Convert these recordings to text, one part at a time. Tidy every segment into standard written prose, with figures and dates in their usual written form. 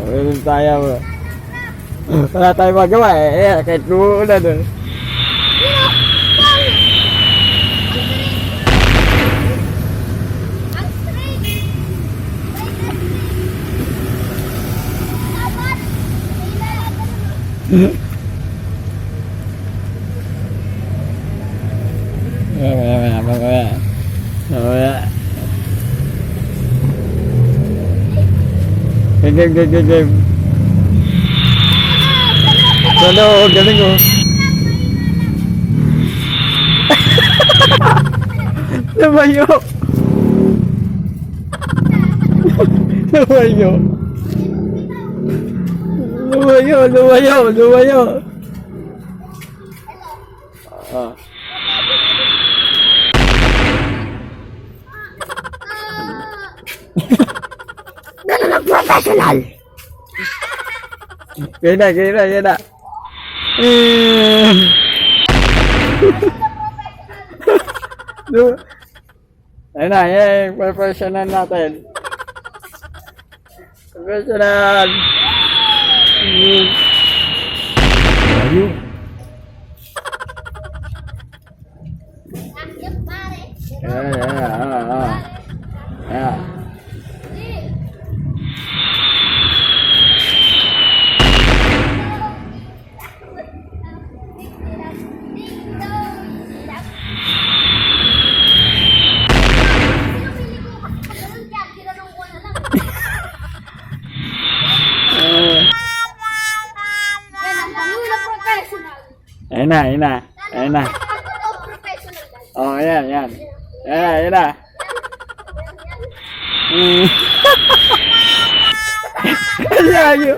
Ganun tayo. Wala tayo magawa eh. Kahit umuulan eh. Game. Ano, galing oh. Lumayo. Lumayo. Ah. Ganun ang professional. Kaya na. Ayun na, yung professional natin. Professional. Ayun. Yeah. Ayun na. Oh, ayan. Ayun na. Layo.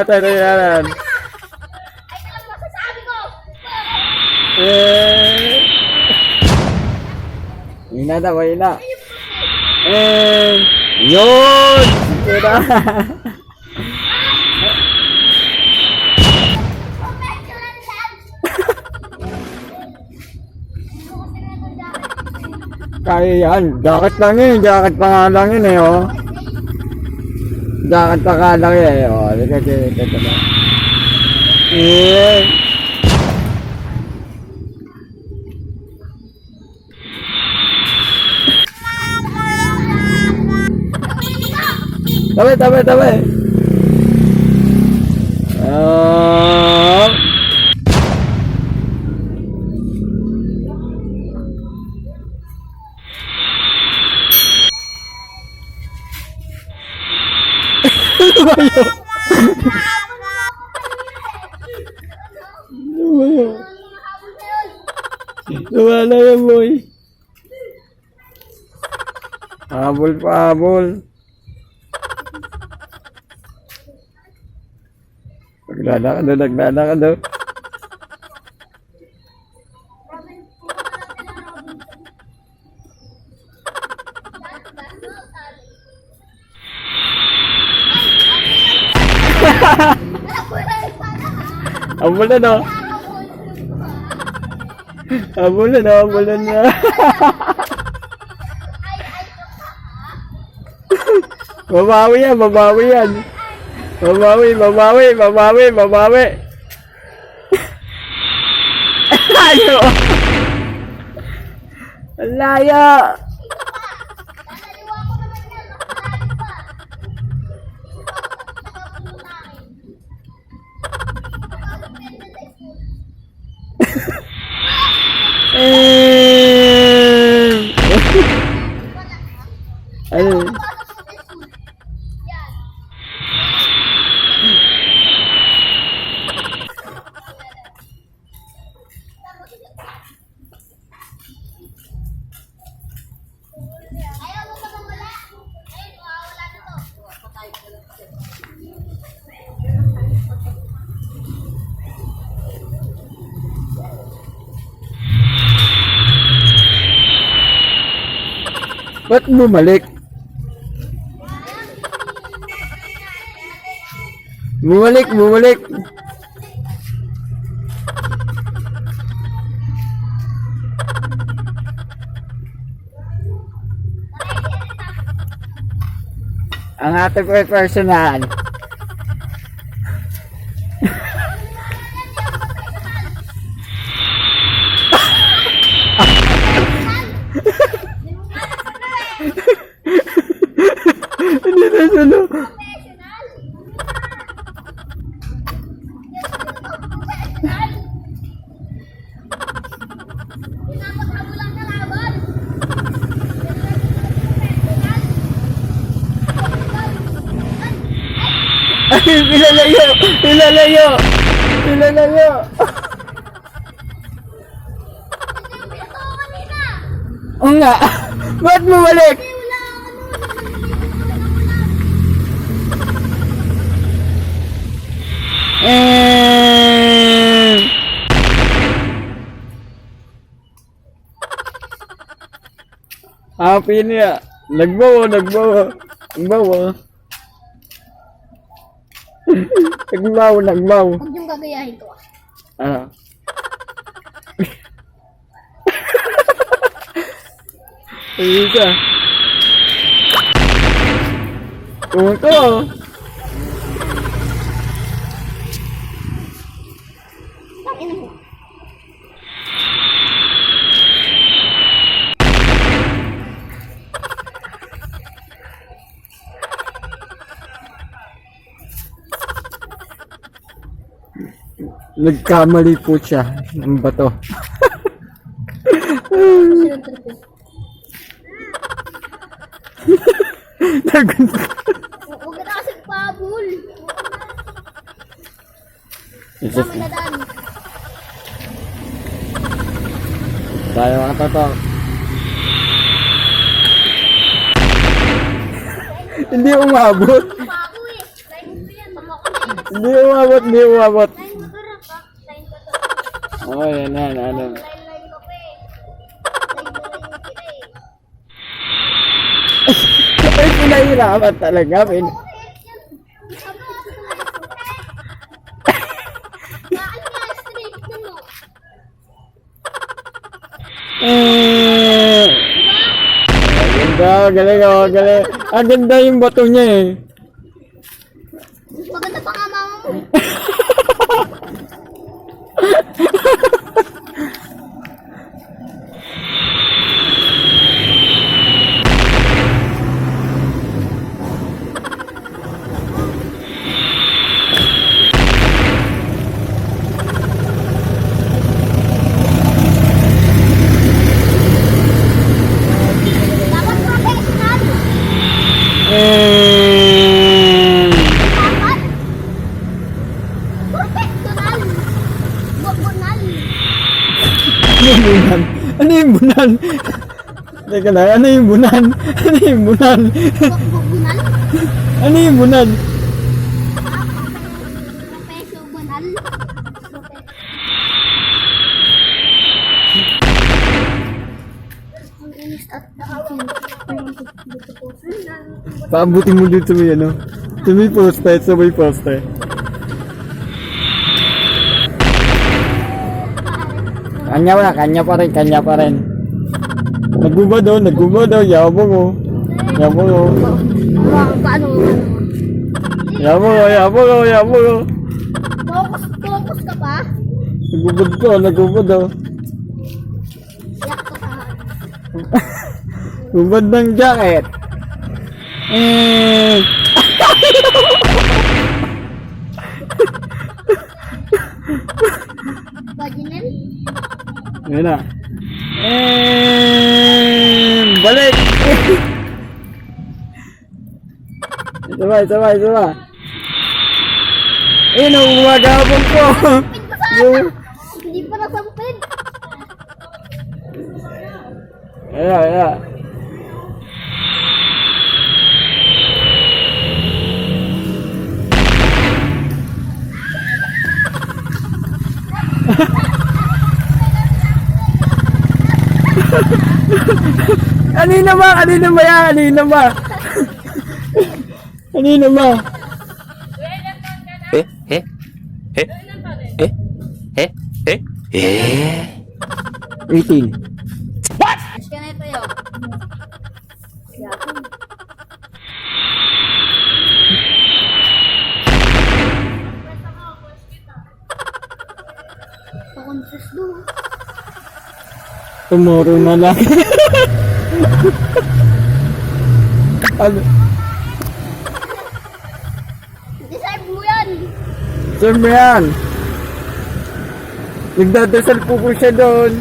Tayo yan. Ayun na. Yun! Kira! Kaya yan, jacket pa nga lang yun eh, oh. Jacket pa nga lang yun eh, oh. Ito na. Tabi. Lumayo yan, boy. Habol. Naglalakad daw. Ambulan na. Babawi yan. Babawi. Layo. Ano? Ba't bumalik? Bumalik. Ang ating personal. Hindi na sulo. Ay, ilalayo! Ilalayo! Ilalayo! Oo nga! Ba't mo balik? Happy niya! Nagbawa! Nagbawa! Nagbaw. Huwag yung gagayahin ko. Ano? Ayun ka. Ito. Tangin mo. Nagkamali po siya ng bato. Huwag ka na kasi pabul. Tama na daan. Tayo mga toto. Hindi umabot. Bago eh. Line mo yan. Makakunay. Hindi umabot. Line mo to rin pa. Line ko to. Oh, yan na. Ano. Line ko pa eh. Ay, pinahirapan talaga. Galing. Ang ganda yung bato niya eh. Maganda pa nga mama mo. Dapat professional. Dapat professional. Bubunan. Ano yung bunan? Teka lang, ano yung bunan? Bubunan. Ano yung bunan? Professional. Ang inis at akin. Paabutin mo dito may ano? Ito may poste. Kanya pa rin. Nagubad daw, yabong oh. Paano? Yabong oh. Focus ka pa? Nagubad daw. Yak ka pa. Gubad ng jacket. Vaginal? Ayan na. Balik! Ito ba? Umagabong ko! Hindi pa nasampid. Ayan. Kanina ba? Waiting. Mas ka na ito yun. Tomorrow na lang. Ano? Deserve mo yan. Saan mo yan? Nagdadasal po ko siya doon.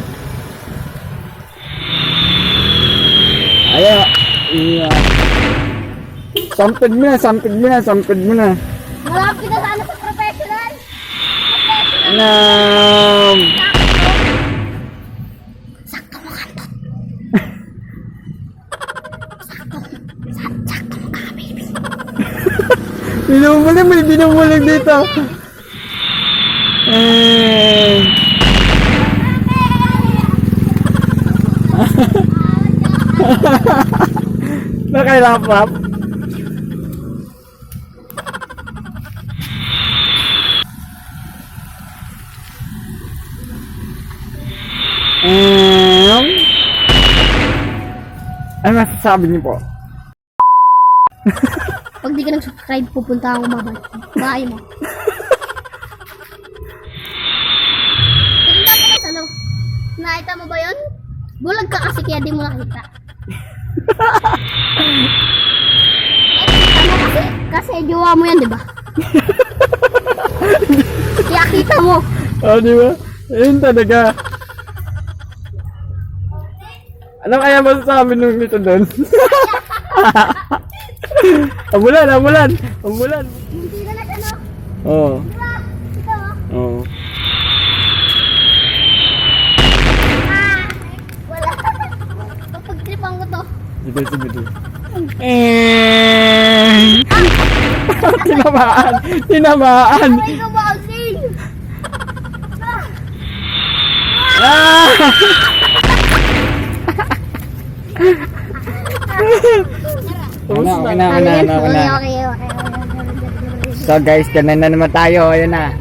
Ayan. Iya. Sampid mo na, sampid mo na, sampid mo na. Malapit na sana sa professional. Ano? Sakto mo kantot. Sakto mo ka, baby. Binumulig, may binumulig dito. Nakailap-lap. Ano masasabi niyo po? Pag di ka nag-subscribe, pupunta akong bahay mo. Tingnan mo na nakita mo ba yun? Bulag ka kasi kaya di mo nakita. Kita mo kasi jowa mo yan, di ba? Kaya kita mo. Oh, di ba? Ayun talaga. Ano kaya masasabi nung ito doon? Ambulan, ambulan, ambulan. Hindi na siya, no? Oo. Diba? Ito, oh. Oo. Wala. Kapag tripang ko to. Sige, sige, sige. Tinamaan! Tinamaan! Aray ko, bossing! Ah! Okay na. Okay. So guys, ganun na naman tayo. Ayun na.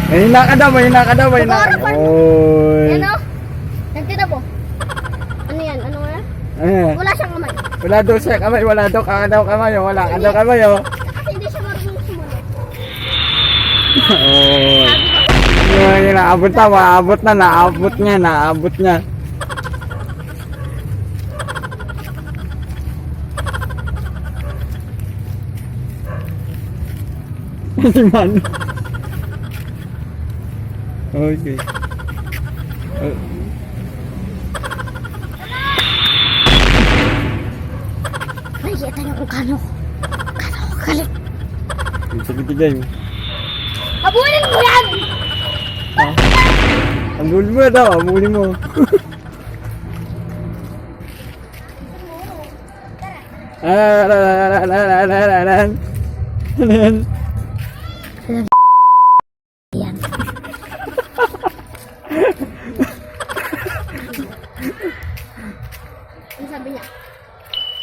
Mahina ka daw, mahina ka daw, mahina ka. Oy. Yan, oh. Nagtira po. Ano yan? Ano nga? Wala siyang kamay. Wala daw siya kamay, wala daw kamay, wala ka daw kamay. Kasi hindi siya marunong sumunod. Oh. Yung naabot na, maabot na, naabot niya. Si Manu. Okay. Nakikita niyo kung kano ko galit. Sige, tigay mo. Abulin mo yan! Ambulin mo daw, ambulin mo. Yan. Ano sabi niya?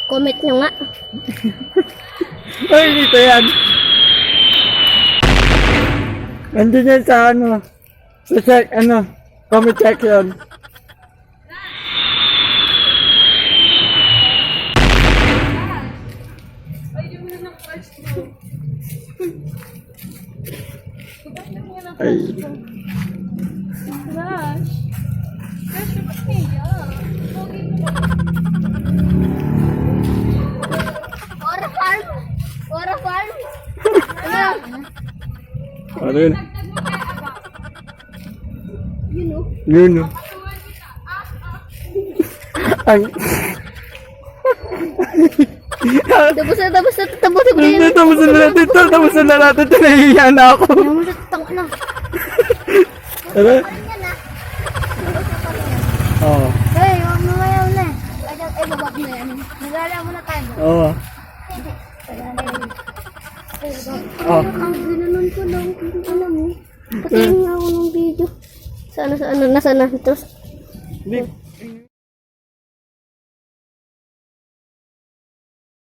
Comment nyo nga. Ay, dito yan. Nandun yan sa ano. Sa check, comment section. Ay. Ora farm. Ano? Ano yun? You know. Yun. Ang... Tapos na. Tapos na natin. Nahihiya na ako. Ano mo sa tutang ano? Ano? Yan na. Oo. Hey, huwag mo mayaw na. Ay, babak na yan. Nagala mo na tayo. Oo. Oh. Ang ginanon ko lang. Alam mo. Patingin nga ako ng video. Sana, nasa na. Tapos, Hindi.